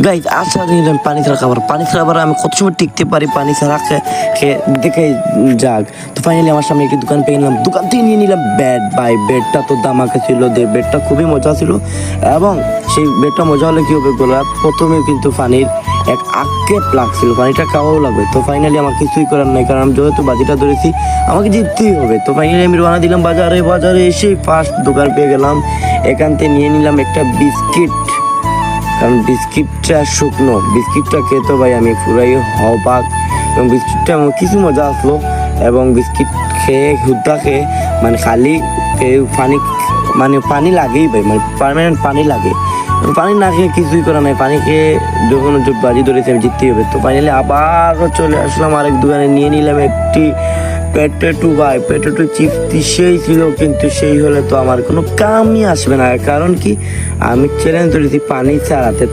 Guys আশা নিলাম পানি ছাড়া খাবার, পানি ছাড়া আবার আমি কত সময় টিকতে পারি পানি ছাড়া খেয়ে দেখে যাক। তো ফাইনালি আমার সামনে একটি দোকান পেয়ে নিলাম, দোকান থেকে নিয়ে নিলাম ব্যাট। ভাই বেডটা তো দামাকে ছিল, বেডটা খুবই মজা ছিল। এবং সেই বেডটা মজা হলে কি হবে বলা, প্রথমে কিন্তু পানির এক আক্ষেপ লাগছিল, পানিটা খাওয়াও লাগবে। তো ফাইনালি আমার কিছুই করার নাই, কারণ আমি যেহেতু বাজিটা ধরেছি আমাকে জিততেই হবে। তো ফাইনালি আমি রওনা দিলাম বাজারে। বাজারে এসে ফার্স্ট দোকান পেয়ে গেলাম, এখান থেকে নিয়ে নিলাম একটা বিস্কিট, কারণ বিস্কিটটা শুকনো, বিস্কিটটা খেতে ভাই আমি পুরাই হবাক। এবং বিস্কিটটা আমার কিছু মজা আসলো, এবং বিস্কিট খেয়ে হুদ্দা খেয়ে মানে খালি পানি মানে পানি লাগেই ভাই, মানে পার্মানেন্ট পানি লাগে। পানি না খেয়ে কিছুই করা নাই, পানি খেয়ে যখন বাজি ধরেছে আমি জিততেই হবে। তো ফাইনালি আবারও চলে আসলাম আরেক দোকানে, নিয়ে নিলাম একটি পেটেটু। ভাই পেটেটু চিপস সেই ছিল, কিন্তু সেই হলে তো আমার কোনো কামই আসবে না, কারণ কি আমি চ্যালেঞ্জ ধরেছি পানি ছাড়াতে।